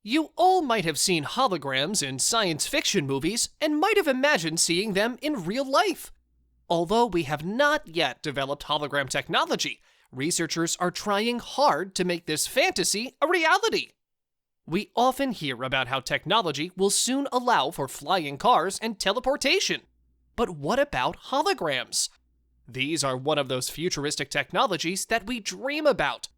You all might have seen holograms in science fiction movies and might have imagined seeing them in real life. Although we have not yet developed hologram technology, researchers are trying hard to make this fantasy a reality. We often hear about how technology will soon allow for flying cars and teleportation. But what about holograms? These are one of those futuristic technologies that we dream about.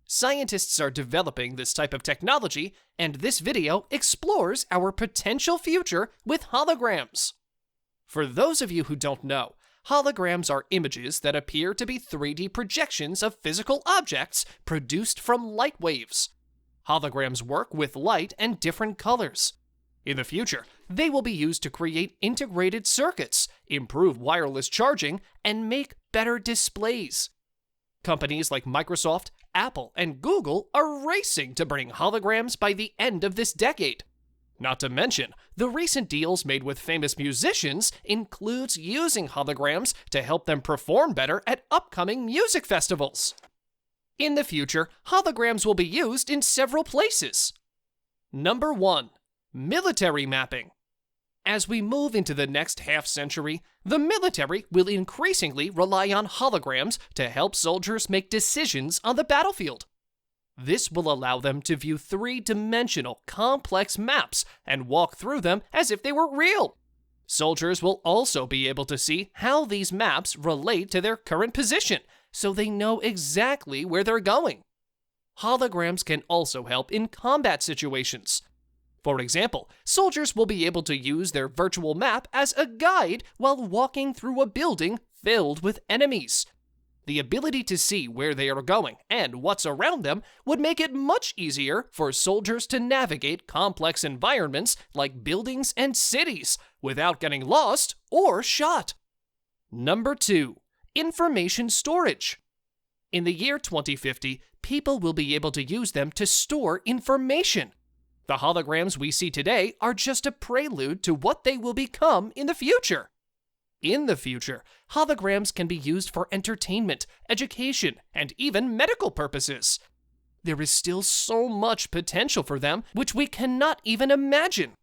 Scientists are developing this type of technology, and this video explores our potential future with holograms. For those of you who don't know, holograms are images that appear to be 3D projections of physical objects produced from light waves. Holograms work with light and different colors. In the future, they will be used to create integrated circuits, improve wireless charging, and make better displays. Companies like Microsoft, Apple, and Google are racing to bring holograms by the end of this decade. Not to mention, the recent deals made with famous musicians includes using holograms to help them perform better at upcoming music festivals. In the future, holograms will be used in several places. Number 1. Military mapping. As we move into the next half-century, the military will increasingly rely on holograms to help soldiers make decisions on the battlefield. This will allow them to view three-dimensional, complex maps and walk through them as if they were real. Soldiers will also be able to see how these maps relate to their current position, so they know exactly where they're going. Holograms can also help in combat situations. For example, soldiers will be able to use their virtual map as a guide while walking through a building filled with enemies. The ability to see where they are going and what's around them would make it much easier for soldiers to navigate complex environments like buildings and cities without getting lost or shot. Number 2. Information storage. In the year 2050, people will be able to use them to store information. The holograms we see today are just a prelude to what they will become in the future. In the future, holograms can be used for entertainment, education, and even medical purposes. There is still so much potential for them which we cannot even imagine.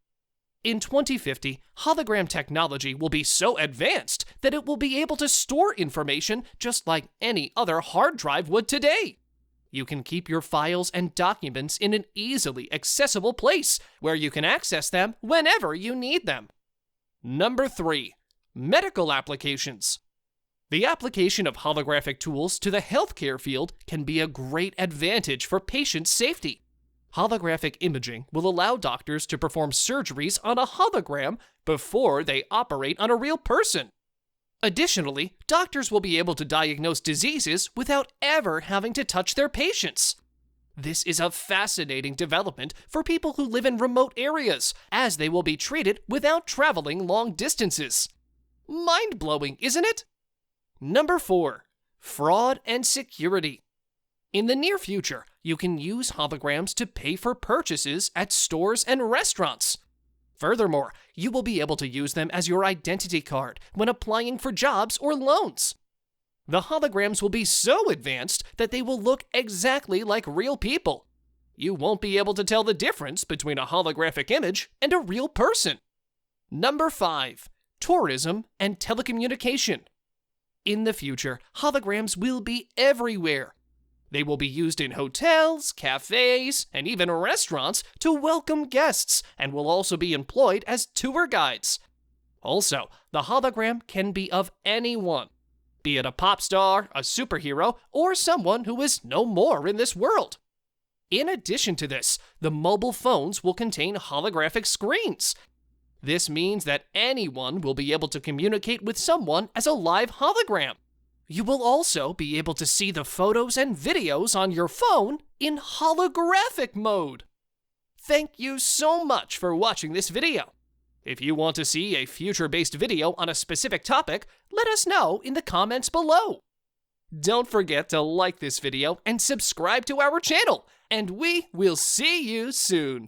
In 2050, hologram technology will be so advanced that it will be able to store information just like any other hard drive would today. You can keep your files and documents in an easily accessible place where you can access them whenever you need them. Number 3. Medical applications. The application of holographic tools to the healthcare field can be a great advantage for patient safety. Holographic imaging will allow doctors to perform surgeries on a hologram before they operate on a real person. Additionally, doctors will be able to diagnose diseases without ever having to touch their patients. This is a fascinating development for people who live in remote areas, as they will be treated without traveling long distances. Mind-blowing, isn't it? Number 4. Fraud and security. In the near future, you can use holograms to pay for purchases at stores and restaurants. Furthermore, you will be able to use them as your identity card when applying for jobs or loans. The holograms will be so advanced that they will look exactly like real people. You won't be able to tell the difference between a holographic image and a real person. Number 5. Tourism and telecommunication. In the future, holograms will be everywhere. They will be used in hotels, cafes, and even restaurants to welcome guests and will also be employed as tour guides. Also, the hologram can be of anyone, be it a pop star, a superhero, or someone who is no more in this world. In addition to this, the mobile phones will contain holographic screens. This means that anyone will be able to communicate with someone as a live hologram. You will also be able to see the photos and videos on your phone in holographic mode. Thank you so much for watching this video. If you want to see a future-based video on a specific topic, let us know in the comments below. Don't forget to like this video and subscribe to our channel, and we will see you soon.